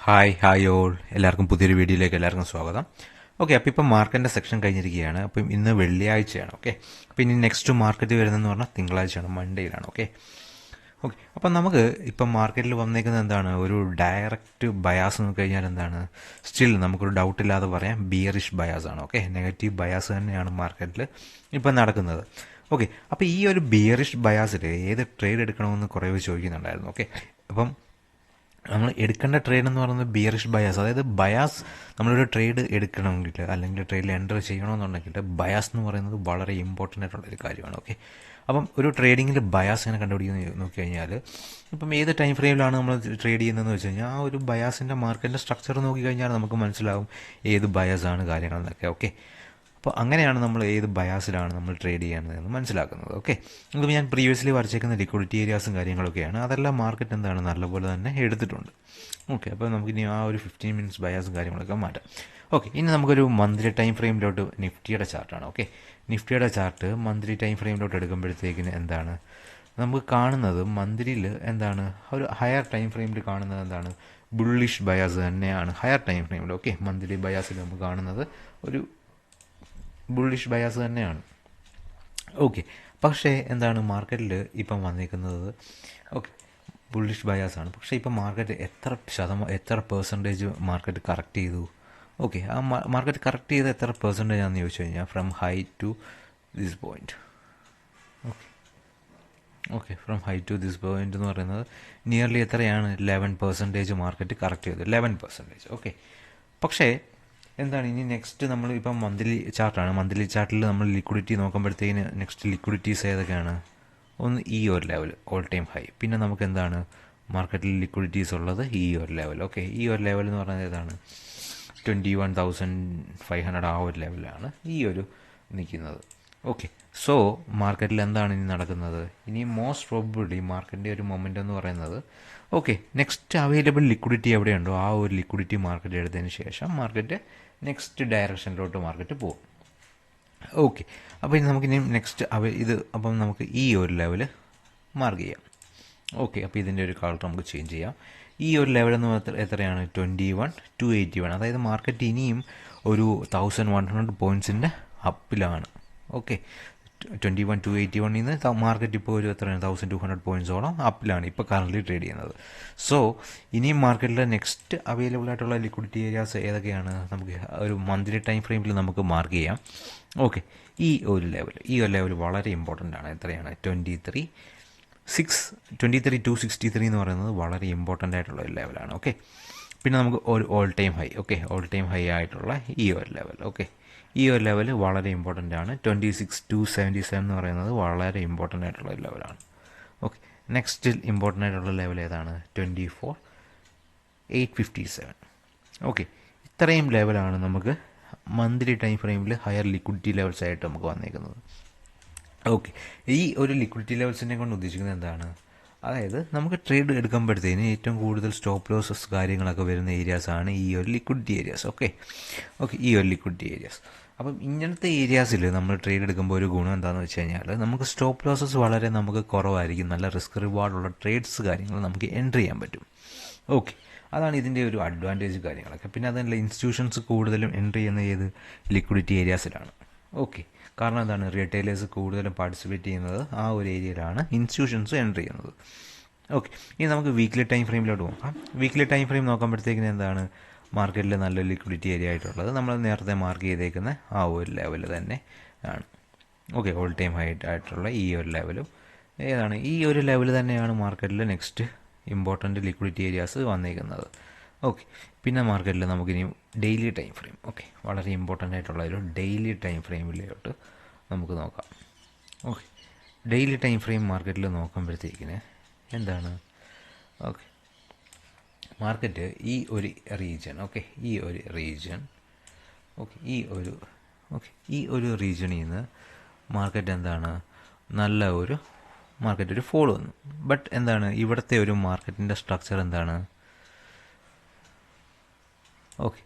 Hi all എല്ലാവർക്കും പുതിയൊരു വീഡിയോയിലേക്ക് എല്ലാവർക്കും സ്വാഗതം. ഓക്കെ, അപ്പോൾ ഇപ്പം മാർക്കറ്റിൻ്റെ സെക്ഷൻ കഴിഞ്ഞിരിക്കുകയാണ്. അപ്പം ഇന്ന് വെള്ളിയാഴ്ചയാണ്. ഓക്കെ, അപ്പോൾ ഇനി നെക്സ്റ്റ് മാർക്കറ്റ് വരുന്നതെന്ന് പറഞ്ഞാൽ തിങ്കളാഴ്ചയാണ്, മൺഡേയിലാണ്. ഓക്കെ ഓക്കെ അപ്പം നമുക്ക് ഇപ്പം മാർക്കറ്റിൽ വന്നേക്കുന്നത് എന്താണ്, ഒരു ഡയറക്റ്റ് ബയാസ് എന്ന് കഴിഞ്ഞാൽ എന്താണ്, സ്റ്റിൽ നമുക്കൊരു ഡൗട്ടില്ലാതെ പറയാം ബിയറിഷ് ബയാസ് ആണ്. ഓക്കെ, നെഗറ്റീവ് ബയാസ് തന്നെയാണ് മാർക്കറ്റിൽ ഇപ്പം നടക്കുന്നത്. ഓക്കെ, അപ്പോൾ ഈ ഒരു ബിയറിഷ് ബയാസിൽ ഏത് ട്രേഡ് എടുക്കണമെന്ന് കുറേ പേര് ചോദിക്കുന്നുണ്ടായിരുന്നു. ഓക്കെ, അപ്പം നമ്മൾ എടുക്കേണ്ട ട്രേഡ് എന്ന് പറയുന്നത് ബിയറിഷ് ബയാസ്, അതായത് ബയാസ് നമ്മളൊരു ട്രേഡ് എടുക്കണമെങ്കിൽ അല്ലെങ്കിൽ ട്രേഡിൽ എൻ്റർ ചെയ്യണമെന്നുണ്ടെങ്കിൽ ബയാസ് എന്ന് പറയുന്നത് വളരെ ഇമ്പോർട്ടൻ്റ് ആയിട്ടുള്ളൊരു കാര്യമാണ്. ഓക്കെ, അപ്പം ഒരു ട്രേഡിങ്ങിൽ ബയാസ് എങ്ങനെ കണ്ടുപിടിക്കുന്നത് നോക്കി കഴിഞ്ഞാൽ, ഇപ്പം ഏത് ടൈം ഫ്രെയിമിലാണ് നമ്മൾ ട്രേഡ് ചെയ്യുന്നതെന്ന് വെച്ച് കഴിഞ്ഞാൽ ആ ഒരു ബയാസിൻ്റെ മാർക്കറ്റിൻ്റെ സ്ട്രക്ചർ നോക്കി കഴിഞ്ഞാൽ നമുക്ക് മനസ്സിലാവും ഏത് ബയാസാണ് കാര്യങ്ങളെന്നൊക്കെ. ഓക്കെ, അപ്പോൾ അങ്ങനെയാണ് നമ്മൾ ഏത് ബയാസിലാണ് നമ്മൾ ട്രേഡ് ചെയ്യുന്നതെന്ന് മനസ്സിലാക്കുന്നത്. ഓക്കെ, ഇത് ഞാൻ പ്രീവിയസ്ലി വരച്ചേക്കുന്ന ലിക്വിഡിറ്റി ഏരിയാസും കാര്യങ്ങളൊക്കെയാണ്, അതെല്ലാം മാർക്കറ്റ് എന്താണ് നല്ലപോലെ തന്നെ എടുത്തിട്ടുണ്ട്. ഓക്കെ, അപ്പോൾ നമുക്കിനി ആ ഒരു 15 മിനിറ്റ്സ് ബയാസും കാര്യങ്ങളൊക്കെ മാറ്റാം. ഓക്കെ, ഇനി നമുക്കൊരു മന്ത്ലി ടൈം ഫ്രെയിമിലോട്ട് നിഫ്റ്റിയുടെ ചാർട്ടാണ്. ഓക്കെ, നിഫ്റ്റിയുടെ ചാർട്ട് മന്ത്ലി ടൈം ഫ്രെയിമിലോട്ട് എടുക്കുമ്പോഴത്തേക്കിന് എന്താണ് നമുക്ക് കാണുന്നത്, മന്ത്ലിയിൽ എന്താണ് ഒരു ഹയർ ടൈം ഫ്രെയിമിൽ കാണുന്നത് എന്താണ്, ബുള്ളിഷ് ബയാസ് തന്നെയാണ് ഹയർ ടൈം ഫ്രെയിമിൽ. ഓക്കെ, മന്ത്ലി ബയാസിൽ നമുക്ക് കാണുന്നത് ഒരു ബുള്ളിഷ് ബയാസ് തന്നെയാണ്. ഓക്കെ, പക്ഷേ എന്താണ് മാർക്കറ്റിൽ ഇപ്പം വന്നിരിക്കുന്നത്, ഓക്കെ ബുള്ളിഷ് ബയാസാണ്. പക്ഷേ ഇപ്പം മാർക്കറ്റ് എത്ര പെർസെൻറ്റേജ് മാർക്കറ്റ് കറക്റ്റ് ചെയ്തു. ഓക്കെ, ആ മാർക്കറ്റ് കറക്റ്റ് ചെയ്ത് എത്ര പെർസെൻറ്റേജ് ആണെന്ന് ചോദിച്ചു കഴിഞ്ഞാൽ from high to this point. Okay okay from high to this point എന്ന് പറയുന്നത് നിയർലി എത്രയാണ്, 11% മാർക്കറ്റ് കറക്റ്റ് ചെയ്തു, 11%. ഓക്കെ, പക്ഷേ എന്താണ് ഇനി നെക്സ്റ്റ് നമ്മൾ ഇപ്പം മന്ത്ലി ചാർട്ടാണ്, മന്ത്ലി ചാർട്ടിൽ നമ്മൾ ലിക്വിഡിറ്റി നോക്കുമ്പോഴത്തേന് നെക്സ്റ്റ് ലിക്വിഡിറ്റീസ് ഏതൊക്കെയാണ്, ഒന്ന് ഈ ഒരു ലെവൽ ഓൾ ടൈം ഹൈ, പിന്നെ നമുക്ക് എന്താണ് മാർക്കറ്റിൽ ലിക്വിഡിറ്റീസ് ഉള്ളത് ഈ ഒരു ലെവൽ. ഓക്കെ, ഈ ഒരു ലെവൽ എന്ന് പറയുന്നത് ഏതാണ്, 21,500 ആ ഒരു ലെവലാണ് ഈ ഒരു നിൽക്കുന്നത്. ഓക്കെ, സോ മാർക്കറ്റിൽ എന്താണ് ഇനി നടക്കുന്നത്, ഇനി മോസ്റ്റ് പ്രോബബിളി മാർക്കറ്റിൻ്റെ ഒരു മൊമെൻ്റ് എന്ന് പറയുന്നത്, ഓക്കെ നെക്സ്റ്റ് അവൈലബിൾ ലിക്വിഡിറ്റി എവിടെയുണ്ടോ ആ ഒരു ലിക്വിഡിറ്റി മാർക്കറ്റ് എടുത്തതിന് ശേഷം മാർക്കറ്റ് നെക്സ്റ്റ് ഡയറക്ഷനിലോട്ട് മാർക്കറ്റ് പോകും. ഓക്കെ, അപ്പോൾ ഇനി നമുക്കിനി നെക്സ്റ്റ് അപ്പം നമുക്ക് ഈ ഒരു ലെവൽ മാർക്ക് ചെയ്യാം. ഓക്കെ, അപ്പോൾ ഇതിൻ്റെ ഒരു കളർ നമുക്ക് ചേഞ്ച് ചെയ്യാം. ഈ ഒരു ലെവൽ എന്ന് എത്രയാണ്, 21,281. അതായത് മാർക്കറ്റ് ഇനിയും ഒരു 1,100 പോയിൻറ്റ്സിൻ്റെ അപ്പിലാണ്. ഓക്കെ, 21,281 നിന്ന് മാർക്കറ്റ് ഇപ്പോൾ ഒരു എത്രയാണ് 1,200 പോയിൻറ്റ്സോളം അപ്പിലാണ് ഇപ്പോൾ കറൻ്റ് ട്രേഡ് ചെയ്യുന്നത്. സോ ഇനിയും മാർക്കറ്റിൽ നെക്സ്റ്റ് അവൈലബിൾ ആയിട്ടുള്ള ലിക്വിഡിറ്റി ഏരിയാസ് ഏതൊക്കെയാണ് നമുക്ക് ഒരു മന്ത്ലി ടൈം ഫ്രെയിമിൽ നമുക്ക് മാർക്ക് ചെയ്യാം. ഓക്കെ, ഈ ഒരു ലെവൽ വളരെ ഇമ്പോർട്ടൻ്റ് ആണ്. എത്രയാണ്, 23,263 എന്ന് പറയുന്നത് വളരെ ഇമ്പോർട്ടൻ്റ് ആയിട്ടുള്ള ഒരു ലെവലാണ്. ഓക്കെ, പിന്നെ നമുക്ക് ഒരു all time high, okay all time high ആയിട്ടുള്ള ഈ ഒരു ലെവൽ. ഓക്കെ, ഈ ഒരു ലെവൽ വളരെ ഇമ്പോർട്ടൻ്റ് ആണ്. 26,277 എന്ന് പറയുന്നത് വളരെ ഇമ്പോർട്ടൻ്റ് ആയിട്ടുള്ള ഒരു ലെവലാണ്. ഓക്കെ, നെക്സ്റ്റ് ഇമ്പോർട്ടൻ്റ് ആയിട്ടുള്ള ലെവൽ ഏതാണ്, 24,857. ഓക്കെ, ഇത്രയും ലെവലാണ് നമുക്ക് മന്ത്ലി ടൈം ഫ്രെയിമിൽ ഹയർ ലിക്വിഡിറ്റി ലെവൽസ് ആയിട്ട് നമുക്ക് വന്നേക്കുന്നത്. ഓക്കെ, ഈ ഒരു ലിക്വിഡിറ്റി ലെവൽസിനെ കൊണ്ട് ഉദ്ദേശിക്കുന്നത് എന്താണ്, അതായത് നമുക്ക് ട്രേഡ് എടുക്കുമ്പോഴത്തേന് ഏറ്റവും കൂടുതൽ സ്റ്റോപ്പ് ലോസസ് കാര്യങ്ങളൊക്കെ വരുന്ന ഏരിയാസാണ് ഈ ഒരു ലിക്വിഡിറ്റി ഏരിയാസ്. ഓക്കെ ഈ ഒരു ലിക്വിഡിറ്റി ഏരിയാസ്. അപ്പം ഇങ്ങനത്തെ ഏരിയാസിൽ നമ്മൾ ട്രേഡ് എടുക്കുമ്പോൾ ഒരു ഗുണം എന്താണെന്ന് വെച്ച് കഴിഞ്ഞാൽ നമുക്ക് സ്റ്റോപ്പ് ലോസസ് വളരെ നമുക്ക് കുറവായിരിക്കും, നല്ല റിസ്ക് റിവാർഡുള്ള ട്രേഡ്സ് കാര്യങ്ങൾ നമുക്ക് എൻട്രി ചെയ്യാൻ പറ്റും. ഓക്കെ, അതാണ് ഇതിൻ്റെ ഒരു അഡ്വാൻറ്റേജ് കാര്യങ്ങളൊക്കെ. പിന്നെ അതല്ല, ഇൻസ്റ്റിറ്റ്യൂഷൻസ് കൂടുതലും എൻട്രി ചെയ്യുന്ന ഏത് ലിക്വിഡിറ്റി ഏരിയാസിലാണ്. ഓക്കെ, കാരണം എന്താണ്, റീറ്റെയിലേഴ്സ് കൂടുതലും പാർട്ടിസിപ്പേറ്റ് ചെയ്യുന്നത് ആ ഒരു ഏരിയയിലാണ് ഇൻസ്റ്റിറ്റ്യൂഷൻസ് എൻട്രി ചെയ്യുന്നത്. ഓക്കെ, ഇനി നമുക്ക് വീക്ക്ലി ടൈം ഫ്രെയിമിലോട്ട് നോക്കാം. വീക്ക്ലി ടൈം ഫ്രെയിം നോക്കുമ്പോഴത്തേക്കിന് എന്താണ് മാർക്കറ്റിൽ നല്ല ലിക്വിഡിറ്റി ഏരിയ ആയിട്ടുള്ളത് നമ്മൾ നേരത്തെ മാർക്ക് ചെയ്തേക്കുന്ന ആ ഒരു ലെവൽ തന്നെ ആണ്. ഓക്കെ, ഓൾ ടൈം ഹൈ ആയിട്ടുള്ള ഈ ഒരു ലെവലും ഏതാണ്, ഈ ഒരു ലെവൽ തന്നെയാണ് മാർക്കറ്റിൽ നെക്സ്റ്റ് ഇമ്പോർട്ടൻ്റ് ലിക്വിഡിറ്റി ഏരിയാസ് വന്നേക്കുന്നത്. ഓക്കെ, പിന്നെ മാർക്കറ്റിൽ നമുക്കിനി ഡെയിലി ടൈം ഫ്രെയിം, ഓക്കെ വളരെ ഇമ്പോർട്ടൻ്റ് ആയിട്ടുള്ള ഒരു ഡെയിലി ടൈം ഫ്രെയിമിലോട്ട് നമുക്ക് നോക്കാം. ഓക്കെ, ഡെയിലി ടൈം ഫ്രെയിം മാർക്കറ്റിൽ നോക്കുമ്പോഴത്തേക്കിന് എന്താണ്, ഓക്കെ മാർക്കറ്റ് ഈ ഒരു റീജിയൻ, ഓക്കെ ഈ ഒരു റീജിയൻ, ഓക്കെ ഈ ഒരു റീജിയനിൽ നിന്ന് മാർക്കറ്റ് എന്താണ് നല്ല ഒരു മാർക്കറ്റ് ഒരു ഫോൾ വന്നു. ബട്ട് എന്താണ് ഇവിടുത്തെ ഒരു മാർക്കറ്റിൻ്റെ സ്ട്രക്ചർ എന്താണ്, ഓക്കെ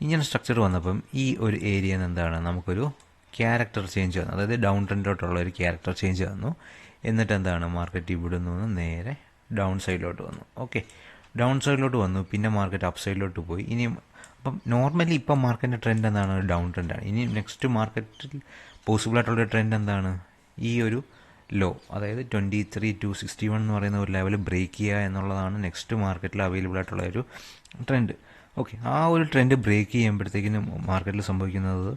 ഇങ്ങനെ സ്ട്രക്ചർ വന്നപ്പം ഈ ഒരു ഏരിയയിൽ നിന്ന് എന്താണ് നമുക്കൊരു ക്യാരക്ടർ ചേഞ്ച് വന്നു, അതായത് ഡൗൺ ട്രെൻഡിലോട്ടുള്ള ഒരു ക്യാരക്ടർ ചേഞ്ച് വന്നു. എന്നിട്ട് എന്താണ് മാർക്കറ്റ് ഇവിടെ നിന്ന് നേരെ ഡൗൺ സൈഡിലോട്ട് വന്നു. ഓക്കെ, ഡൗൺ സൈഡിലോട്ട് വന്നു, പിന്നെ മാർക്കറ്റ് അപ്പ് സൈഡിലോട്ട് പോയി. ഇനിയും അപ്പം നോർമലി ഇപ്പം മാർക്കറ്റിൻ്റെ ട്രെൻഡ് എന്താണ്? ഡൗൺ ട്രെൻഡാണ്. ഇനി നെക്സ്റ്റ് മാർക്കറ്റിൽ പോസിബിളായിട്ടുള്ള ട്രെൻഡ് എന്താണ്? ഈ ഒരു ലോ, അതായത് 23,261 എന്ന് പറയുന്ന ഒരു ലെവൽ ബ്രേക്ക് ചെയ്യുക എന്നുള്ളതാണ് നെക്സ്റ്റ് മാർക്കറ്റിൽ അവൈലബിൾ ആയിട്ടുള്ള ഒരു ട്രെൻഡ്. ഓക്കെ, ആ ഒരു ട്രെൻഡ് ബ്രേക്ക് ചെയ്യുമ്പോഴത്തേക്കിനും മാർക്കറ്റിൽ സംഭവിക്കുന്നത്,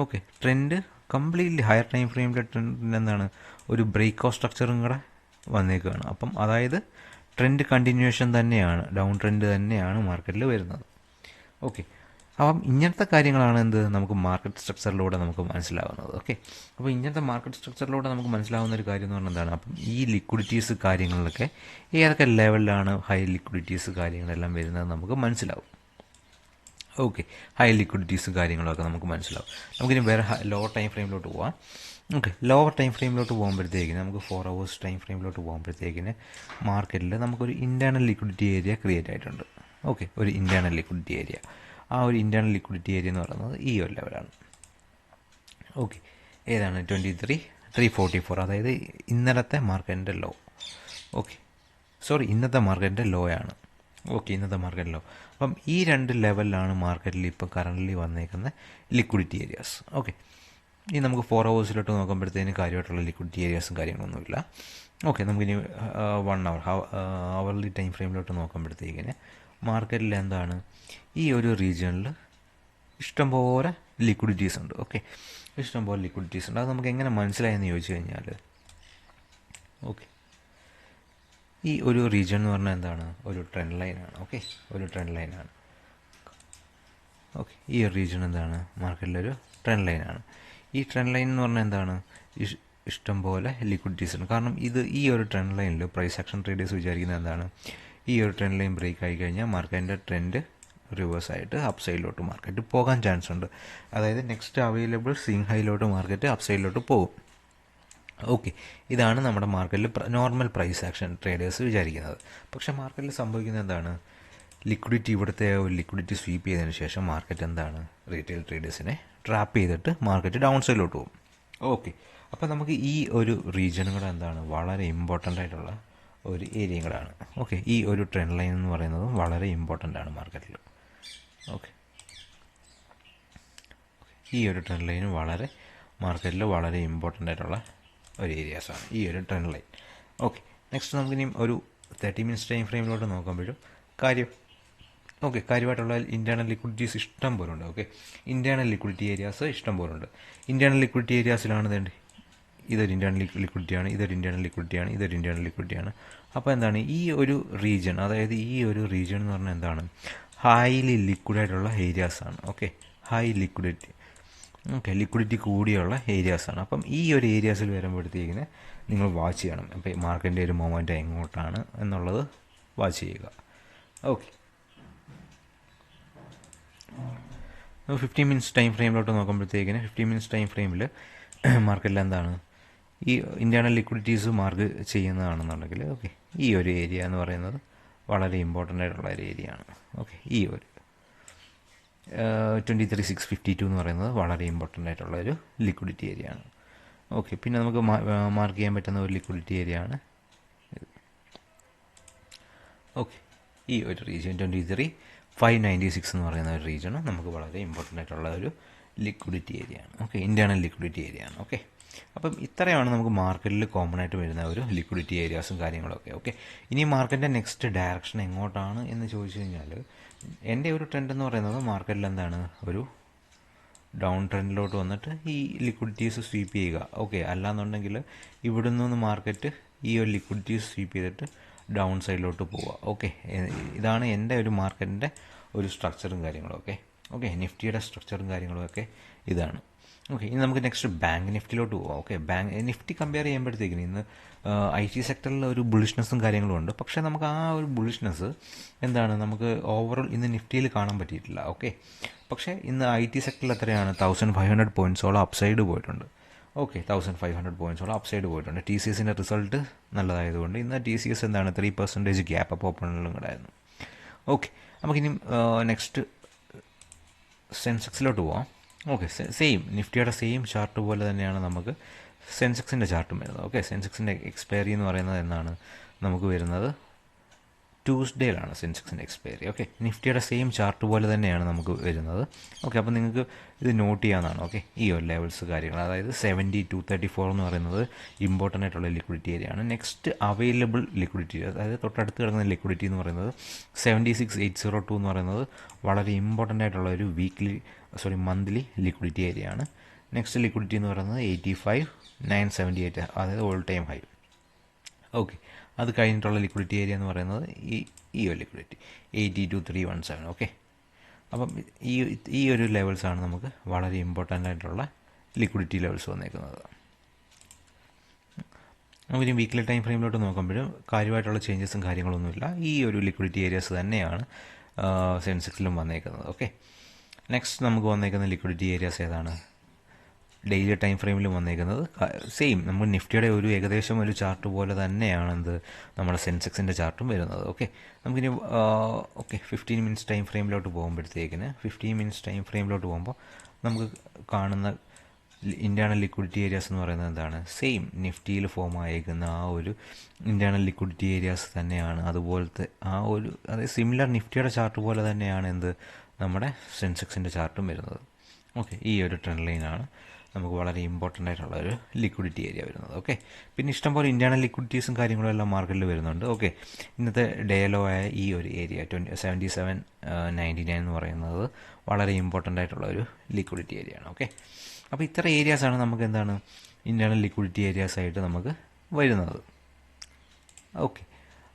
okay, trend completely higher time ഫ്രെയിമിലെ ട്രെൻഡിന് എന്താണ്? ഒരു ബ്രേക്ക് ഓഫ് സ്ട്രക്ചറും കൂടെ വന്നേക്കുകയാണ്. അപ്പം അതായത് ട്രെൻഡ് കണ്ടിന്യൂവേഷൻ തന്നെയാണ്, ഡൗൺ ട്രെൻഡ് തന്നെയാണ് മാർക്കറ്റിൽ വരുന്നത്. ഓക്കെ, അപ്പം ഇങ്ങനത്തെ കാര്യങ്ങളാണ് എന്ത് നമുക്ക് മാർക്കറ്റ് സ്ട്രക്ചറിലൂടെ നമുക്ക് മനസ്സിലാവുന്നത്. ഓക്കെ, അപ്പോൾ ഇങ്ങനത്തെ മാർക്കറ്റ് സ്ട്രക്ചറിലൂടെ നമുക്ക് മനസ്സിലാവുന്ന ഒരു കാര്യം എന്ന് പറഞ്ഞാൽ എന്താണ്? അപ്പം ഈ ലിക്വിഡിറ്റീസ് കാര്യങ്ങളിലൊക്കെ ഏതൊക്കെ ലെവലിലാണ് ഹൈ ലിക്വിഡിറ്റീസ് കാര്യങ്ങളെല്ലാം വരുന്നത് നമുക്ക് മനസ്സിലാവും. ഓക്കെ, ഹൈ ലിക്വിഡിറ്റീസ് കാര്യങ്ങളൊക്കെ നമുക്ക് മനസ്സിലാവും. നമുക്കിനി വേറെ ലോവർ ടൈം ഫ്രെയിമിലോട്ട് പോവാം. ഓക്കെ, ലോവർ ടൈം ഫ്രെയിമിലോട്ട് പോകുമ്പോഴത്തേക്കിന് നമുക്ക് 4 hours ടൈം ഫ്രെയിമിലോട്ട് പോകുമ്പോഴത്തേക്കിന് മാർക്കറ്റിൽ നമുക്കൊരു ഇൻറ്റേർണൽ ലിക്വിഡിറ്റി ഏരിയ ക്രിയേറ്റ് ആയിട്ടുണ്ട്. ഓക്കെ, ഒരു ഇൻറ്റേർണൽ ലിക്വിഡിറ്റി ഏരിയ. ആ ഒരു ഇൻറ്റേർണൽ ലിക്വിഡിറ്റി ഏരിയ എന്ന് പറയുന്നത് ഈ ഒരു ലെവലാണ്. ഓക്കെ, ഏതാണ്? 23,344, അതായത് ഇന്നലത്തെ മാർക്കറ്റിൻ്റെ ലോ. ഓക്കെ, സോറി, ഇന്നത്തെ മാർക്കറ്റിൻ്റെ ലോ ആണ്. ഓക്കെ, ഇന്നത്തെ മാർക്കറ്റ് ലോ. അപ്പം ഈ രണ്ട് ലെവലിലാണ് മാർക്കറ്റിൽ ഇപ്പോൾ കറൻ്റ്ലി വന്നേക്കുന്ന ലിക്വിഡിറ്റി ഏരിയാസ്. ഓക്കെ, ഇനി നമുക്ക് 4 hours നോക്കുമ്പോഴത്തേന് കാര്യമായിട്ടുള്ള ലിക്വിഡിറ്റി ഏരിയാസും കാര്യങ്ങളൊന്നുമില്ല. ഓക്കെ, നമുക്കിനി 1 hour അവർലി ടൈം ഫ്രെയിമിലോട്ട് നോക്കുമ്പോഴത്തേക്കിന് മാർക്കറ്റിൽ എന്താണ്? ഈ ഒരു റീജിയണിൽ ഇഷ്ടംപോലെ ലിക്വിഡിറ്റീസ് ഉണ്ട്. ഓക്കെ, ഇഷ്ടംപോലെ ലിക്വിഡിറ്റീസ് ഉണ്ട്. അത് നമുക്ക് എങ്ങനെ മനസ്സിലായെന്ന് ചോദിച്ചു കഴിഞ്ഞാൽ, ഓക്കെ, ഈ ഒരു റീജിയൻ എന്ന് പറഞ്ഞാൽ എന്താണ്? ഒരു ട്രെൻഡ് ലൈനാണ്. ഓക്കെ, ഒരു ട്രെൻഡ് ലൈനാണ്. ഓക്കെ, ഈ ഒരു റീജിയൻ എന്താണ്? മാർക്കറ്റിലൊരു ട്രെൻഡ് ലൈനാണ്. ഈ ട്രെൻഡ് ലൈൻ എന്ന് പറഞ്ഞാൽ എന്താണ്? ഇഷ്ടംപോലെ ലിക്വിഡിറ്റീസ് ഉണ്ട്. കാരണം ഈ ഒരു ട്രെൻഡ് ലൈനിൽ പ്രൈസ് ആക്ഷൻ ട്രേഡേഴ്സ് വിചാരിക്കുന്നത് എന്താണ്? ഈ ഒരു ട്രെൻഡ് ലൈൻ ബ്രേക്ക് ആയി കഴിഞ്ഞാൽ മാർക്കറ്റിൻ്റെ ട്രെൻഡ് റിവേഴ്സ് ആയിട്ട് അപ്പ് സൈഡിലോട്ട് മാർക്കറ്റ് പോകാൻ ചാൻസ് ഉണ്ട്. അതായത് നെക്സ്റ്റ് അവൈലബിൾ സ്വിംഗ് ഹൈയിലോട്ട് മാർക്കറ്റ് അപ്പ് സൈഡിലോട്ട് പോകും. ഓക്കെ, ഇതാണ് നമ്മുടെ മാർക്കറ്റിൽ നോർമൽ പ്രൈസ് ആക്ഷൻ ട്രേഡേഴ്സ് വിചാരിക്കുന്നത്. പക്ഷേ മാർക്കറ്റിൽ സംഭവിക്കുന്നത് എന്താണ്? ലിക്വിഡിറ്റി, ഇവിടുത്തെ ഒരു ലിക്വിഡിറ്റി സ്വീപ്പ് ചെയ്തതിന് ശേഷം മാർക്കറ്റ് എന്താണ്? റീറ്റെയിൽ ട്രേഡേഴ്സിനെ ട്രാപ്പ് ചെയ്തിട്ട് മാർക്കറ്റ് ഡൗൺ സൈഡിലോട്ട് പോകും. ഓക്കെ, അപ്പോൾ നമുക്ക് ഈ ഒരു റീജിയനും കൂടെ എന്താണ്? വളരെ ഇമ്പോർട്ടൻ്റ് ആയിട്ടുള്ള ഒരു ഏരിയയും കൂടെയാണ്. ഓക്കെ, ഈ ഒരു ട്രെൻഡ് ലൈൻ എന്ന് പറയുന്നത് വളരെ ഇമ്പോർട്ടൻ്റ് ആണ് മാർക്കറ്റിൽ. ഓക്കെ, ഈ ഒരു ട്രെൻഡ് ലൈൻ മാർക്കറ്റിൽ വളരെ ഇമ്പോർട്ടൻ്റ് ആയിട്ടുള്ള ഒരു ഏരിയാസാണ് ഈ ഒരു ട്രെൻഡ് ലൈൻ. ഓക്കെ, നെക്സ്റ്റ് നമുക്കിനി ഒരു 30 minutes ടൈം ഫ്രെയിമിലോട്ട് നോക്കുമ്പോഴും കാര്യമായിട്ടുള്ള ഇൻറ്റേർണൽ ലിക്വിഡിറ്റീസ് ഇഷ്ടം പോലുണ്ട്. ഓക്കെ, ഇൻറ്റേർണൽ ലിക്വിഡിറ്റി ഏരിയാസ് ഇഷ്ടം പോലുണ്ട്. ഇൻറ്റേർണൽ ലിക്വിഡിറ്റി ഏരിയാസിലാണ് ഇതൊരു ഇൻറ്റേർണൽ ലിക്വിഡിറ്റിയാണ്, ഇതൊരു ഇൻറ്റേർണൽ ലിക്വിഡിറ്റിയാണ്, ഇതൊരു ഇൻറ്റേർണൽ ലിക്വിഡിറ്റിയാണ്. അപ്പോൾ എന്താണ്? ഈ ഒരു റീജിയൻ, അതായത് ഈ ഒരു റീജിയൻ എന്ന് പറഞ്ഞാൽ എന്താണ്? ഹൈലി ലിക്വിഡായിട്ടുള്ള ഏരിയാസാണ്. Okay, high liquidity, okay, liquidity കൂടിയുള്ള ഏരിയാസാണ്. അപ്പം ഈ ഒരു ഏരിയാസിൽ വരുമ്പോഴത്തേക്കിന് നിങ്ങൾ വാച്ച് ചെയ്യണം. അപ്പോൾ മാർക്കറ്റിൻ്റെ ഒരു മൊമെൻറ്റ് എങ്ങോട്ടാണ് എന്നുള്ളത് വാച്ച് ചെയ്യുക. ഓക്കെ, 15 minutes ടൈം ഫ്രെയിമിലോട്ട് നോക്കുമ്പോഴത്തേക്കിന് 15 minutes ടൈം ഫ്രെയിമിൽ മാർക്കറ്റിൽ എന്താണ്? ഈ ഇൻറ്റേർണൽ ലിക്വിഡിറ്റീസ് മാർക്ക് ചെയ്യുന്നതാണെന്നുണ്ടെങ്കിൽ, ഓക്കെ, ഈ ഒരു ഏരിയ എന്ന് പറയുന്നത് വളരെ ഇമ്പോർട്ടൻ്റ് ആയിട്ടുള്ള ഒരു ഏരിയ ആണ്. ഓക്കെ, ഈ ഒരു 23,652 എന്ന് പറയുന്നത് വളരെ ഇമ്പോർട്ടൻ്റ് ആയിട്ടുള്ള ഒരു ലിക്വിഡിറ്റി ഏരിയ ആണ്. ഓക്കെ, പിന്നെ നമുക്ക് മാർക്ക് ചെയ്യാൻ പറ്റുന്ന ഒരു ലിക്വിഡിറ്റി ഏരിയ ആണ് ഇത്. ഓക്കെ, ഈ ഒരു റീജിയൻ 23,596 എന്ന് പറയുന്ന ഒരു റീജിയൻ നമുക്ക് വളരെ ഇമ്പോർട്ടൻ്റ് ആയിട്ടുള്ള ഒരു ലിക്വിഡിറ്റി ഏരിയ ആണ്. ഓക്കെ, ഇൻറ്റേർണൽ ലിക്വിഡിറ്റി ഏരിയ ആണ്. ഓക്കെ, അപ്പം ഇത്രയാണ് നമുക്ക് മാർക്കറ്റിൽ കോമൺ ആയിട്ട് വരുന്ന ഒരു ലിക്വിഡിറ്റി ഏരിയാസും കാര്യങ്ങളൊക്കെ. ഓക്കെ, ഇനി മാർക്കറ്റിൻ്റെ നെക്സ്റ്റ് ഡയറക്ഷൻ എങ്ങോട്ടാണ് എന്ന് ചോദിച്ചു കഴിഞ്ഞാൽ, എൻ്റെ ഒരു ട്രെൻഡ് എന്ന് പറയുന്നത് മാർക്കറ്റിൽ എന്താണ്? ഒരു ഡൗൺ ട്രെൻഡിലോട്ട് വന്നിട്ട് ഈ ലിക്വിഡിറ്റീസ് സ്വീപ്പ് ചെയ്യുക. ഓക്കെ, അല്ലാന്നുണ്ടെങ്കിൽ ഇവിടെ നിന്ന് മാർക്കറ്റ് ഈ ഒരു ലിക്വിഡിറ്റീസ് സ്വീപ്പ് ചെയ്തിട്ട് ഡൗൺ സൈഡിലോട്ട് പോവുക. ഓക്കെ, ഇതാണ് എൻ്റെ ഒരു മാർക്കറ്റിൻ്റെ ഒരു സ്ട്രക്ചറും കാര്യങ്ങളും. ഓക്കെ, നിഫ്റ്റിയുടെ സ്ട്രക്ചറും കാര്യങ്ങളും ഒക്കെ ഇതാണ്. ഓക്കെ, ഇനി നമുക്ക് നെക്സ്റ്റ് ബാങ്ക് നിഫ്റ്റിയിലോട്ട് പോകാം. ഓക്കെ, നിഫ്റ്റി കമ്പയർ ചെയ്യുമ്പോഴത്തേക്കിന് ഇന്ന് IT സെക്ടറിൽ ഒരു ബുള്ളിഷ്നെസ്സും കാര്യങ്ങളും ഉണ്ട്. പക്ഷേ നമുക്ക് ആ ഒരു ബുള്ളിഷ്നെസ് എന്താണ്? നമുക്ക് ഓവറോൾ ഇന്ന് നിഫ്റ്റിയിൽ കാണാൻ പറ്റിയിട്ടില്ല. ഓക്കെ, പക്ഷേ ഇന്ന് IT സെക്ടറിൽ എത്രയാണ്? 1500 പോയിൻറ്റ്സോളം അപ്സൈഡ് പോയിട്ടുണ്ട്. ഓക്കെ, 1500 പോയിൻറ്റ്സോളം അപ്സൈഡ് പോയിട്ടുണ്ട്. TCSൻ്റെ റിസൾട്ട് നല്ലതായതുകൊണ്ട് ഇന്ന് TCS എന്താണ്? 3% ഗ്യാപ്പ് അപ്പ് ഓപ്പണിലും കൂടെ ആയിരുന്നു. ഓക്കെ, നമുക്കിനി നെക്സ്റ്റ് സെൻസെക്സിലോട്ട് പോവാം. ഓക്കെ, സെയിം നിഫ്റ്റിയുടെ സെയിം ചാർട്ട് പോലെ തന്നെയാണ് നമുക്ക് സെൻസെക്സിൻ്റെ ചാർട്ടും വരുന്നത്. ഓക്കെ, സെൻസെക്സിൻ്റെ എക്സ്പയറി എന്ന് പറയുന്നത് എന്നാണ് നമുക്ക് വരുന്നത്? ട്യൂസ്ഡേയിലാണ് സെൻസെക്സിൻ്റെ എക്സ്പയറി. ഓക്കെ, നിഫ്റ്റിയുടെ സെയിം ചാർട്ട് പോലെ തന്നെയാണ് നമുക്ക് വരുന്നത്. ഓക്കെ, അപ്പോൾ നിങ്ങൾക്ക് ഇത് നോട്ട് ചെയ്യാവുന്നതാണ്. ഓക്കെ, ഈ ഒരു ലെവൽസ് കാര്യങ്ങൾ, അതായത് 70,234 എന്ന് പറയുന്നത് ഇമ്പോർട്ടൻ്റ് ആയിട്ടുള്ള ലിക്വിഡിറ്റി ഏരിയ ആണ്. നെക്സ്റ്റ് അവൈലബിൾ ലിക്വിഡിറ്റി, അതായത് തൊട്ടടുത്ത് കിടക്കുന്ന ലിക്വിഡിറ്റി എന്ന് പറയുന്നത് 76,802 എന്ന് പറയുന്നത് വളരെ ഇമ്പോർട്ടൻ്റ് ആയിട്ടുള്ള ഒരു മന്ത്ലി ലിക്വിഡിറ്റി ഏരിയ ആണ്. നെക്സ്റ്റ് ലിക്വിഡിറ്റി എന്ന് പറയുന്നത് 85,978, അതായത് ഓൾ ടൈം ഹൈ. ഓക്കെ, അത് കഴിഞ്ഞിട്ടുള്ള ലിക്വിഡിറ്റി ഏരിയ എന്ന് പറയുന്നത് ഈ ഒരു ലിക്വിഡിറ്റി 82,317. ഓക്കെ, അപ്പം ഈ ഒരു ലെവൽസാണ് നമുക്ക് വളരെ ഇമ്പോർട്ടൻ്റ് ആയിട്ടുള്ള ലിക്വിഡിറ്റി ലെവൽസ് വന്നേക്കുന്നത്. നമുക്കിനി വീക്ക്ലി ടൈം ഫ്രെയിമിലോട്ട് നോക്കുമ്പോഴും കാര്യമായിട്ടുള്ള ചേഞ്ചസും കാര്യങ്ങളൊന്നുമില്ല. ഈ ഒരു ലിക്വിഡിറ്റി ഏരിയാസ് തന്നെയാണ് സെൻസെക്സിലും വന്നേക്കുന്നത്. ഓക്കെ, നെക്സ്റ്റ് നമുക്ക് വന്നേക്കുന്ന ലിക്വിഡിറ്റി ഏരിയാസ് ഏതാണ്? ഡെയിലി ടൈം ഫ്രെയിമിലും വന്നേക്കുന്നത് സെയിം, നമ്മൾ നിഫ്റ്റിയുടെ ഒരു ഏകദേശം ഒരു ചാർട്ട് പോലെ തന്നെയാണ് നമ്മുടെ സെൻസെക്സിൻ്റെ ചാർട്ടും വരുന്നത്. ഓക്കെ, നമുക്കിനി 15 മിനിറ്റ്സ് ടൈം ഫ്രെയിമിലോട്ട് പോകുമ്പോഴത്തേക്കിന് 15 മിനിറ്റ്സ് ടൈം ഫ്രെയിമിലോട്ട് പോകുമ്പോൾ നമുക്ക് കാണുന്ന ഇൻറ്റേർണൽ ലിക്വിഡിറ്റി ഏരിയാസ് എന്ന് പറയുന്നത് എന്താണ്? സെയിം നിഫ്റ്റിയിൽ ഫോം ആയേക്കുന്ന ആ ഒരു ഇൻറ്റേർണൽ ലിക്വിഡിറ്റി ഏരിയാസ് തന്നെയാണ്. അതുപോലത്തെ അതായത് സിമിലർ നിഫ്റ്റിയുടെ ചാർട്ട് പോലെ തന്നെയാണ് നമ്മുടെ സെൻസെക്സിൻ്റെ ചാർട്ടും വരുന്നത്. ഓക്കെ, ഈ ഒരു ട്രെൻഡ് ലൈനാണ് നമുക്ക് വളരെ ഇമ്പോർട്ടൻ്റ് ആയിട്ടുള്ള ഒരു ലിക്വിഡിറ്റി ഏരിയ വരുന്നത്. ഓക്കെ, പിന്നെ ഇഷ്ടംപോലെ ഇൻറ്റേർണൽ ലിക്വിഡിറ്റീസും കാര്യങ്ങളും എല്ലാം മാർക്കറ്റിൽ വരുന്നുണ്ട്. ഓക്കെ, ഇന്നത്തെ ഡേ ലോ ആയ ഈ ഒരു ഏരിയ 77,99 എന്ന് പറയുന്നത് വളരെ ഇമ്പോർട്ടൻ്റ് ആയിട്ടുള്ള ഒരു ലിക്വിഡിറ്റി ഏരിയ ആണ്. ഓക്കെ, അപ്പോൾ ഇത്ര ഏരിയാസാണ് നമുക്ക് ഇൻറ്റേർണൽ ലിക്വിഡിറ്റി ഏരിയാസ് ആയിട്ട് നമുക്ക് വരുന്നത്. ഓക്കെ,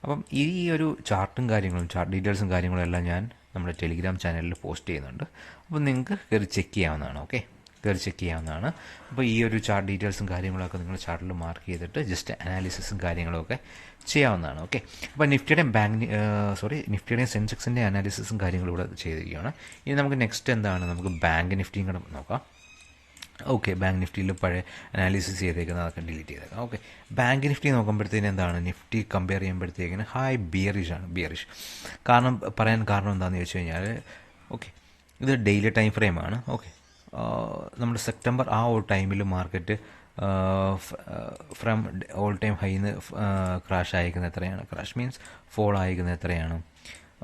അപ്പം ഈ ഒരു ചാർട്ട് ഡീറ്റെയിൽസും കാര്യങ്ങളും എല്ലാം ഞാൻ നമ്മുടെ ടെലിഗ്രാം ചാനലിൽ പോസ്റ്റ് ചെയ്യുന്നുണ്ട്. അപ്പോൾ നിങ്ങൾക്ക് കയറി ചെക്ക് ചെയ്യാവുന്നതാണ്. ഓക്കെ, കയറി ചെക്ക് ചെയ്യാവുന്നതാണ്. അപ്പോൾ ഈ ഒരു ചാർട്ട് ഡീറ്റെയിൽസും കാര്യങ്ങളൊക്കെ നിങ്ങൾ ചാർട്ടിൽ മാർക്ക് ചെയ്തിട്ട് ജസ്റ്റ് അനാലിസിസും കാര്യങ്ങളൊക്കെ ചെയ്യാവുന്നതാണ്. ഓക്കെ, അപ്പോൾ നിഫ്റ്റിയുടെയും സെൻസെക്സിൻ്റെ അനാലിസിസും കാര്യങ്ങളും ഇവിടെ ചെയ്തിരിക്കുകയാണ്. ഇനി നമുക്ക് നെക്സ്റ്റ് നമുക്ക് ബാങ്ക് നിഫ്റ്റിയും കൂടെ നോക്കാം. ഓക്കെ, ബാങ്ക് നിഫ്റ്റിയിൽ പഴയ അനാലിസിസ് ചെയ്തേക്കുന്നത് അതൊക്കെ ഡിലീറ്റ് ചെയ്തേക്കാം. ഓക്കെ, ബാങ്ക് നിഫ്റ്റി നോക്കുമ്പോഴത്തേന് നിഫ്റ്റി കമ്പയർ ചെയ്യുമ്പോഴത്തേക്കിന് ബിയറിഷ് പറയാൻ കാരണം എന്താണെന്ന് ചോദിച്ചു കഴിഞ്ഞാൽ, ഓക്കെ, ഇത് ഡെയിലി ടൈം ഫ്രെയിമാണ്. ഓക്കെ, നമ്മുടെ സെപ്റ്റംബർ ആ ഒരു ടൈമിൽ മാർക്കറ്റ് ഫ്രം ഓൾ ടൈം ഹൈന്ന് ക്രാഷ് അയക്കുന്നത് എത്രയാണ്? ക്രാഷ് മീൻസ് ഫോൾ അയക്കുന്നത് എത്രയാണ്?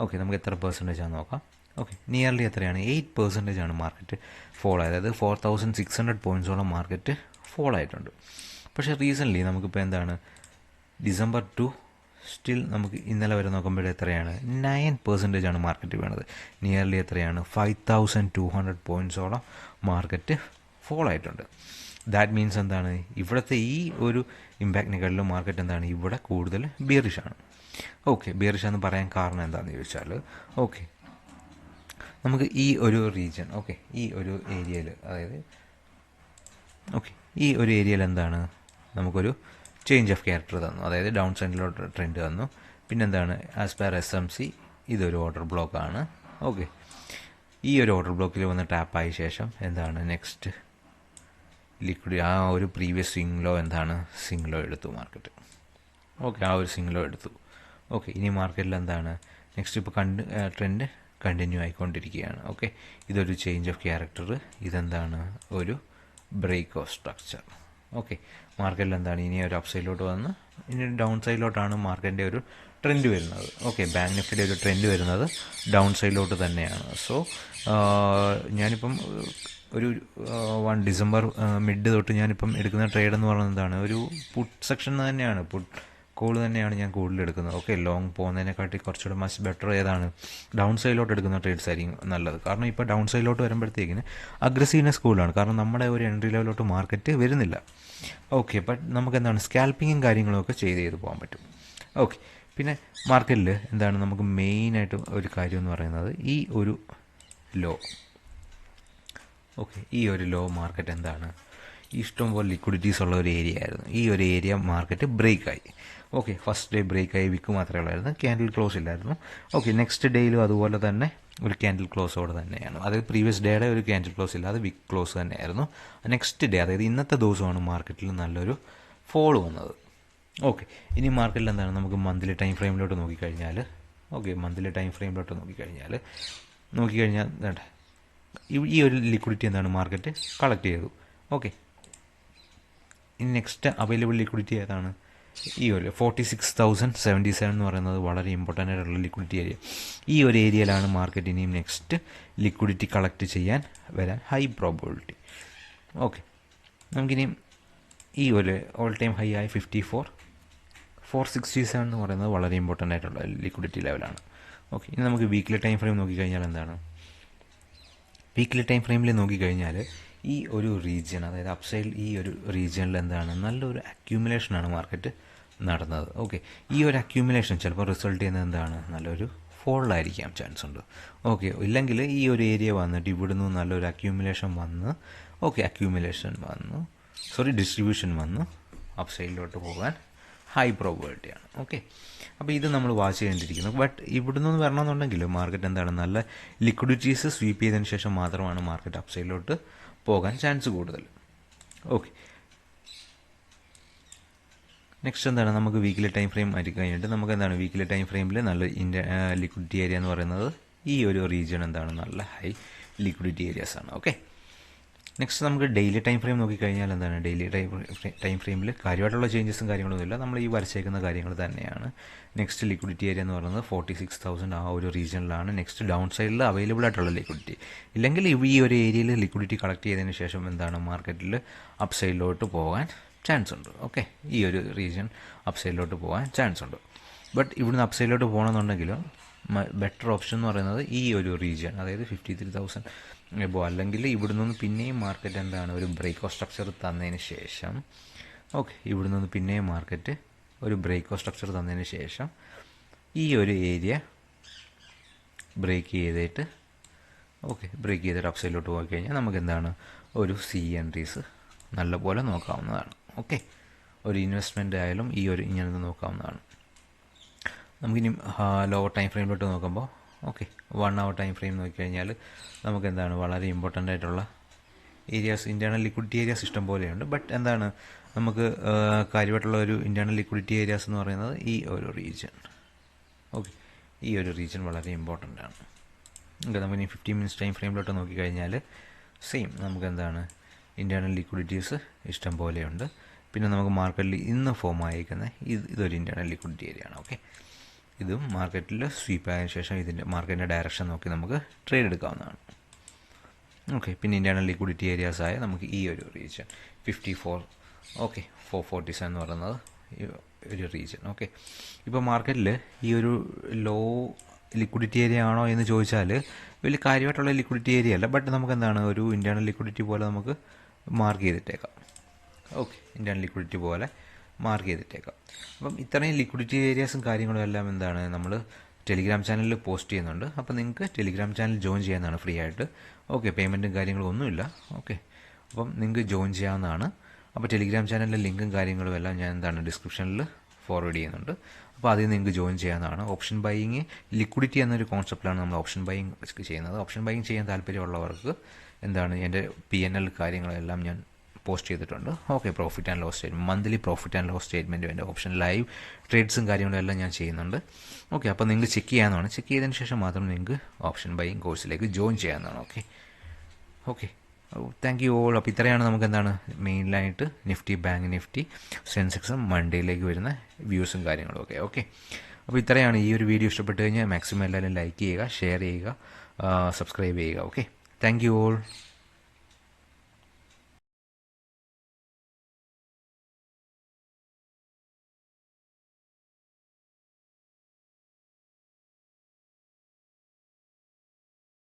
ഓക്കെ, നമുക്ക് എത്ര പെർസെൻറ്റേജാണെന്ന് നോക്കാം. ഓക്കെ, നിയർലി എത്രയാണ്? 8% ആണ് മാർക്കറ്റ് ഫോൾ ആയത്. അതായത് 4,600 പോയിൻറ്റ്സോളം മാർക്കറ്റ് ഫോൾ ആയിട്ടുണ്ട്. പക്ഷേ റീസെൻ്റ്ലി നമുക്കിപ്പോൾ ഡിസംബർ ടു സ്റ്റിൽ നമുക്ക് ഇന്നലെ വരെ നോക്കുമ്പോൾ എത്രയാണ്? 9% ആണ് മാർക്കറ്റ് വീണത്. നിയർലി എത്രയാണ്? 5,200 പോയിൻറ്റ്സോളം മാർക്കറ്റ് ഫോൾ ആയിട്ടുണ്ട്. ദാറ്റ് മീൻസ് ഇവിടുത്തെ ഈ ഒരു ഇമ്പാക്റ്റിനെക്കാട്ടിലും മാർക്കറ്റ് ഇവിടെ കൂടുതൽ ബിയറിഷാണ്. ഓക്കെ, ബിയറിഷാന്ന് പറയാൻ കാരണം എന്താണെന്ന് ചോദിച്ചാൽ, ഓക്കെ, നമുക്ക് ഈ ഒരു റീജിയൻ, ഓക്കെ, ഈ ഒരു ഏരിയയിൽ, അതായത് ഈ ഒരു ഏരിയയിൽ നമുക്കൊരു ചേഞ്ച് ഓഫ് ക്യാരക്ടർ തന്നു. അതായത് ഡൗൺ സൈഡിലോട്ട് ട്രെൻഡ് തന്നു. പിന്നെന്താണ്? ആസ് പെർ SMC ഇതൊരു ഓർഡർ ബ്ലോക്കാണ്. ഓക്കെ, ഈ ഒരു ഓർഡർ ബ്ലോക്കിൽ വന്ന് ടാപ്പായ ശേഷം നെക്സ്റ്റ് ലിക്വിഡ് ആ ഒരു പ്രീവിയസ് സ്വിംഗ് ലോ എടുത്തു മാർക്കറ്റ്. ഓക്കെ, ആ ഒരു സ്വിംഗ് ലോ എടുത്തു. ഓക്കെ, ഇനി മാർക്കറ്റിൽ നെക്സ്റ്റ് ഇപ്പോൾ ട്രെൻഡ് കണ്ടിന്യൂ ആയിക്കൊണ്ടിരിക്കുകയാണ്. ഓക്കെ, ഇതൊരു ചേഞ്ച് ഓഫ് ക്യാരക്ടർ, ഒരു ബ്രേക്ക് ഓഫ് സ്ട്രക്ചർ. ഓക്കെ, മാർക്കറ്റിൽ ഇനി ഒരു അപ്പ് സൈഡിലോട്ട് വന്ന് ഇനി ഡൗൺ സൈഡിലോട്ടാണ് മാർക്കറ്റിൻ്റെ ഒരു ട്രെൻഡ് വരുന്നത്. ഓക്കെ, ബാങ്ക് നിഫ്റ്റിയുടെ ഒരു ട്രെൻഡ് വരുന്നത് ഡൗൺ സൈഡിലോട്ട് തന്നെയാണ്. സോ ഞാനിപ്പം ഒരു ഡിസംബർ മിഡ് തൊട്ട് ഞാനിപ്പം എടുക്കുന്ന ട്രേഡ് എന്ന് പറയുന്നത് ഒരു പുട്ട് സെക്ഷൻ തന്നെയാണ്, കോൾ തന്നെയാണ് ഞാൻ കൂടുതൽ എടുക്കുന്നത്. ഓക്കെ, ലോങ് പോകുന്നതിനെക്കാട്ടി കുറച്ചുകൂടെ മച്ച് ബെറ്റർ ഡൗൺ സൈഡിലോട്ട് എടുക്കുന്ന ട്രേഡ്സ് ആയിരിക്കും നല്ലത്. കാരണം ഇപ്പോൾ ഡൗൺ സൈഡിലോട്ട് വരുമ്പോഴത്തേക്കിന് അഗ്രസീവ്നെസ് കൂടുതലാണ്. കാരണം നമ്മുടെ ഒരു എൻട്രി ലെവലിലോട്ട് മാർക്കറ്റ് വരുന്നില്ല. ഓക്കെ, ബട്ട് നമുക്ക് സ്കാൽപ്പിങ്ങും കാര്യങ്ങളൊക്കെ ചെയ്ത് പോകാൻ പറ്റും. ഓക്കെ, പിന്നെ മാർക്കറ്റിൽ നമുക്ക് മെയിനായിട്ട് ഒരു കാര്യം എന്ന് പറയുന്നത് ഈ ഒരു ലോ. ഓക്കെ, ഈ ഒരു ലോ മാർക്കറ്റ് ഇഷ്ടംപോലെ ലിക്വിഡിറ്റീസ് ഉള്ള ഒരു ഏരിയ ആയിരുന്നു. ഈ ഒരു ഏരിയ മാർക്കറ്റ് ബ്രേക്കായി. ഓക്കെ, ഫസ്റ്റ് ഡേ ബ്രേക്കായി, വിക്ക് മാത്രമേ ഉള്ളായിരുന്നു, ക്യാൻഡിൽ ക്ലോസ് ഇല്ലായിരുന്നു. ഓക്കെ, നെക്സ്റ്റ് ഡേയിലും അതുപോലെ തന്നെ ഒരു ക്യാൻഡിൽ ക്ലോസോടെ തന്നെയാണ്. അതായത് പ്രീവിയസ് ഡേയുടെ ഒരു ക്യാൻഡിൽ ക്ലോസ് ഇല്ലാതെ വിക്ക് ക്ലോസ് തന്നെയായിരുന്നു. നെക്സ്റ്റ് ഡേ, അതായത് ഇന്നത്തെ ദിവസമാണ് മാർക്കറ്റിൽ നല്ലൊരു ഫോൾ വന്നത്. ഓക്കെ, ഇനി മാർക്കറ്റിൽ നമുക്ക് മന്ത്ലി ടൈം ഫ്രെയിമിലോട്ട് നോക്കിക്കഴിഞ്ഞാൽ, ഈ ഒരു ലിക്വിഡിറ്റി മാർക്കറ്റ് കളക്ട് ചെയ്തു. ഓക്കെ, ഇനി നെക്സ്റ്റ് അവൈലബിൾ ലിക്വിഡിറ്റി ഏതാണ്? ഈ ഒരു 46,077 എന്ന് പറയുന്നത് വളരെ ഇമ്പോർട്ടൻ്റ് ആയിട്ടുള്ള ലിക്വിഡിറ്റി ഏരിയ. ഈ ഒരു ഏരിയയിലാണ് മാർക്കറ്റ് ഇനിയും നെക്സ്റ്റ് ലിക്വിഡിറ്റി കളക്ട് ചെയ്യാൻ വരാൻ ഹൈ പ്രോബിലിറ്റി. ഓക്കെ, നമുക്കിനിയും ഈ ഒരു ഓൾ ടൈം ഹൈ ആയ 467 എന്ന് പറയുന്നത് വളരെ ഇമ്പോർട്ടൻ്റ് ആയിട്ടുള്ള ലിക്വിഡിറ്റി ലെവലാണ്. ഓക്കെ, ഇനി നമുക്ക് വീക്ക്ലി ടൈം ഫ്രെയിം നോക്കിക്കഴിഞ്ഞാൽ എന്താണ്, വീക്ക്ലി ടൈം ഫ്രെയിമിൽ നോക്കിക്കഴിഞ്ഞാൽ ഈ ഒരു റീജിയൻ, അതായത് അപ്സൈഡിൽ ഈ ഒരു റീജിയനിൽ എന്താണ് നല്ലൊരു അക്യൂമുലേഷനാണ് മാർക്കറ്റ് നടന്നത്. ഓക്കെ, ഈ ഒരു അക്യൂമുലേഷൻ ചിലപ്പോൾ റിസൾട്ട് ചെയ്യുന്നത് എന്താണ്, നല്ലൊരു ഫോളിലായിരിക്കാം ചാൻസ് ഉണ്ട്. ഓക്കെ, ഇല്ലെങ്കിൽ ഈ ഒരു ഏരിയ വന്നിട്ട് ഇവിടുന്ന് നല്ലൊരു അക്യൂമുലേഷൻ വന്ന്, ഡിസ്ട്രിബ്യൂഷൻ വന്ന് അപ്സൈഡിലോട്ട് പോകാൻ ഹൈ പ്രോബിലിറ്റിയാണ്. ഓക്കെ, അപ്പോൾ ഇത് നമ്മൾ വാച്ച് ചെയ്യേണ്ടിയിരിക്കുന്നു. ബട്ട് ഇവിടുന്ന് വരണമെന്നുണ്ടെങ്കിൽ മാർക്കറ്റ് എന്താണ് നല്ല ലിക്വിഡിറ്റീസ് സ്വീപ്പ് ചെയ്തതിന് ശേഷം മാത്രമാണ് മാർക്കറ്റ് അപ്സൈഡിലോട്ട് പോകാൻ ചാൻസ് കൂടുതൽ. ഓക്കെ, നെക്സ്റ്റ് എന്താണ്, നമുക്ക് വീക്ക്ലി ടൈം ഫ്രെയിം ആയിട്ട് കഴിഞ്ഞിട്ട് നമുക്ക് എന്താണ് വീക്ക്ലി ടൈം ഫ്രെയിമിൽ നല്ല ലിക്വിഡിറ്റി ഏരിയ എന്ന് പറയുന്നത് ഈ ഒരു റീജിയൻ എന്താണ് നല്ല ഹൈ ലിക്വിഡിറ്റി ഏരിയാസ് ആണ്. ഓക്കെ, നെക്സ്റ്റ് നമുക്ക് ഡെയിലി ടൈം ഫ്രെയിം നോക്കിക്കഴിഞ്ഞാൽ എന്താണ്, ഡെയിലി ടൈം ഫ്രെയിമിൽ കാര്യമായിട്ടുള്ള ചേഞ്ചസും കാര്യങ്ങളൊന്നുമില്ല, നമ്മൾ ഈ വരച്ചേക്കുന്ന കാര്യങ്ങൾ തന്നെയാണ്. നെക്സ്റ്റ് ലിക്വിഡിറ്റി ഏരിയ എന്ന് പറയുന്നത് 46,000 ആ ഒരു റീജിയനിലാണ് നെക്സ്റ്റ് ഡൗൺ സൈഡിൽ അവൈലബിൾ ആയിട്ടുള്ള ലിക്വിഡിറ്റി. ഇല്ലെങ്കിൽ ഈ ഒരു ഏരിയയിൽ ലിക്വിഡിറ്റി കളക്ട് ചെയ്തതിന് ശേഷം എന്താണ് മാർക്കറ്റിൽ അപ്പ് സൈഡിലോട്ട് പോകാൻ ചാൻസ് ഉണ്ട്. ഓക്കെ, ഈ ഒരു റീജിയൻ അപ്പ് സൈഡിലോട്ട് പോകാൻ ചാൻസ് ഉണ്ട്. ബട്ട് ഇവിടുന്ന് അപ്പ് സൈഡിലോട്ട് പോകണമെന്നുണ്ടെങ്കിൽ ബെറ്റർ ഓപ്ഷൻ എന്ന് പറയുന്നത് ഈ ഒരു റീജിയൻ, അതായത് 53,000 എബോ, അല്ലെങ്കിൽ ഇവിടെ നിന്ന് പിന്നെയും മാർക്കറ്റ് എന്താണ് ഒരു ബ്രേക്ക് ഓഫ് സ്ട്രക്ചർ തന്നതിന് ശേഷം, ഓക്കെ, ഇവിടെ നിന്ന് പിന്നെയും മാർക്കറ്റ് ഒരു ബ്രേക്ക് ഓഫ് സ്ട്രക്ചർ തന്നതിന് ശേഷം ഈ ഒരു ഏരിയ ബ്രേക്ക് ചെയ്തിട്ട് അപ്പ് സൈഡിലോട്ട് പോയി കഴിഞ്ഞാൽ നമുക്ക് എന്താണ് ഒരു എൻട്രീസ് നല്ലപോലെ നോക്കാവുന്നതാണ്. ഓക്കെ, ഒരു ഇൻവെസ്റ്റ്മെൻ്റ് ആയാലും ഈ ഒരു ഇങ്ങനെ നോക്കാവുന്നതാണ്. നമുക്കിനി ലോവർ ടൈം ഫ്രെയിമിലോട്ട് നോക്കുമ്പോൾ, ഓക്കെ, 1 hour ടൈം ഫ്രെയിം നോക്കിക്കഴിഞ്ഞാൽ നമുക്ക് എന്താണ് വളരെ ഇമ്പോർട്ടൻ്റ് ആയിട്ടുള്ള ഏരിയാസ്, ഇൻറ്റേർണൽ ലിക്വിഡിറ്റി ഏരിയാസ് ഇഷ്ടം പോലെയുണ്ട്. ബട്ട് എന്താണ് നമുക്ക് കാര്യമായിട്ടുള്ള ഒരു ഇൻറ്റേർണൽ ലിക്വിഡിറ്റി ഏരിയാസ് എന്ന് പറയുന്നത് ഈ ഒരു റീജിയൻ. ഓക്കെ, ഈ ഒരു റീജിയൻ വളരെ ഇമ്പോർട്ടൻ്റ് ആണ്. ഓക്കെ, നമുക്കിനി 15 minutes ടൈം ഫ്രെയിമിലോട്ട് നോക്കിക്കഴിഞ്ഞാൽ സെയിം നമുക്ക് എന്താണ് ഇൻറ്റേർണൽ ലിക്വിഡിറ്റീസ് ഇഷ്ടം പോലെയുണ്ട്. പിന്നെ നമുക്ക് മാർക്കറ്റിൽ ഇന്ന് ഫോം ആയിരിക്കുന്ന ഇതൊരു ഇൻറ്റേർണൽ ലിക്വിഡിറ്റി ഏരിയ ആണ്. ഓക്കെ, ഇതും മാർക്കറ്റിൽ സ്വീപ്പ് ആയതിനു ശേഷം ഇതിൻ്റെ മാർക്കറ്റിൻ്റെ ഡയറക്ഷൻ നോക്കി നമുക്ക് ട്രേഡ് എടുക്കാവുന്നതാണ്. ഓക്കെ, പിന്നെ ഇൻറ്റേർണൽ ലിക്വിഡിറ്റി ഏരിയാസ് ആയ നമുക്ക് ഈ ഒരു റീജിയൻ 54, ഓക്കെ, 447 എന്ന് പറയുന്നത് ഒരു റീജിയൻ. ഓക്കെ, ഇപ്പോൾ മാർക്കറ്റിൽ ഈ ഒരു ലോ ലിക്വിഡിറ്റി ഏരിയ ആണോ എന്ന് ചോദിച്ചാൽ വലിയ കാര്യമായിട്ടുള്ള ലിക്വിഡിറ്റി ഏരിയ അല്ല. ബട്ട് നമുക്ക് എന്താണ് ഒരു ഇൻറ്റേർണൽ ലിക്വിഡിറ്റി പോലെ നമുക്ക് മാർക്ക് ചെയ്തിട്ടേക്കാം. ഓക്കെ, ഇൻറ്റേർണൽ ലിക്വിഡിറ്റി പോലെ മാർക്ക് ചെയ്തിട്ടേക്കാം. അപ്പം ഇത്രയും ലിക്വിഡിറ്റി ഏരിയാസും കാര്യങ്ങളും എല്ലാം എന്താണ് നമ്മൾ ടെലിഗ്രാം ചാനലിൽ പോസ്റ്റ് ചെയ്യുന്നുണ്ട്. അപ്പോൾ നിങ്ങൾക്ക് ടെലിഗ്രാം ചാനൽ ജോയിൻ ചെയ്യാവുന്നതാണ് ഫ്രീ ആയിട്ട്. ഓക്കെ, പേയ്മെൻറ്റും കാര്യങ്ങളും ഒന്നുമില്ല. ഓക്കെ, അപ്പം നിങ്ങൾക്ക് ജോയിൻ ചെയ്യാവുന്നതാണ്. അപ്പോൾ ടെലിഗ്രാം ചാനലിലെ ലിങ്കും കാര്യങ്ങളും എല്ലാം ഞാൻ എന്താണ് ഡിസ്ക്രിപ്ഷനിൽ ഫോർവേഡ് ചെയ്യുന്നുണ്ട്. അപ്പോൾ അതിൽ നിങ്ങൾക്ക് ജോയിൻ ചെയ്യാവുന്നതാണ്. ഓപ്ഷൻ ബൈയിങ് ലിക്വിഡിറ്റി എന്നൊരു കോൺസെപ്റ്റിലാണ് നമ്മൾ ഓപ്ഷൻ ബൈയിങ് ചെയ്യുന്നത്. ഓപ്ഷൻ ബൈയിങ് ചെയ്യാൻ താല്പര്യമുള്ളവർക്ക് എന്താണ് എൻ്റെ PNL കാര്യങ്ങളെല്ലാം ഞാൻ പോസ്റ്റ് ചെയ്തിട്ടുണ്ട്. Okay, profit and loss statement, monthly profit and loss സ്റ്റേറ്റ്മെൻറ്റും എൻ്റെ ഓപ്ഷൻ ലൈവ് ട്രേഡ്സും കാര്യങ്ങളും എല്ലാം ഞാൻ ചെയ്യുന്നുണ്ട്. ഓക്കെ, അപ്പോൾ നിങ്ങൾക്ക് ചെക്ക് ചെയ്യാവുന്നതാണ്. ചെക്ക് ചെയ്തതിന് ശേഷം മാത്രം നിങ്ങൾക്ക് ഓപ്ഷൻ ബൈയിങ് കോഴ്സിലേക്ക് ജോയിൻ ചെയ്യാവുന്നതാണ്. Okay, thank you all. അപ്പോൾ ഇത്രയാണ് നമുക്ക് എന്താണ് മെയിനായിട്ട് നിഫ്റ്റി, ബാങ്ക് നിഫ്റ്റി, സെൻസെക്സും മൺഡേയിലേക്ക് വരുന്ന വ്യൂസും കാര്യങ്ങളും ഒക്കെ. ഓക്കെ, അപ്പോൾ ഇത്രയാണ്. ഈ ഒരു വീഡിയോ ഇഷ്ടപ്പെട്ട് കഴിഞ്ഞാൽ മാക്സിമം എല്ലാവരും ലൈക്ക് ചെയ്യുക, ഷെയർ ചെയ്യുക, സബ്സ്ക്രൈബ് ചെയ്യുക. Okay, thank you all.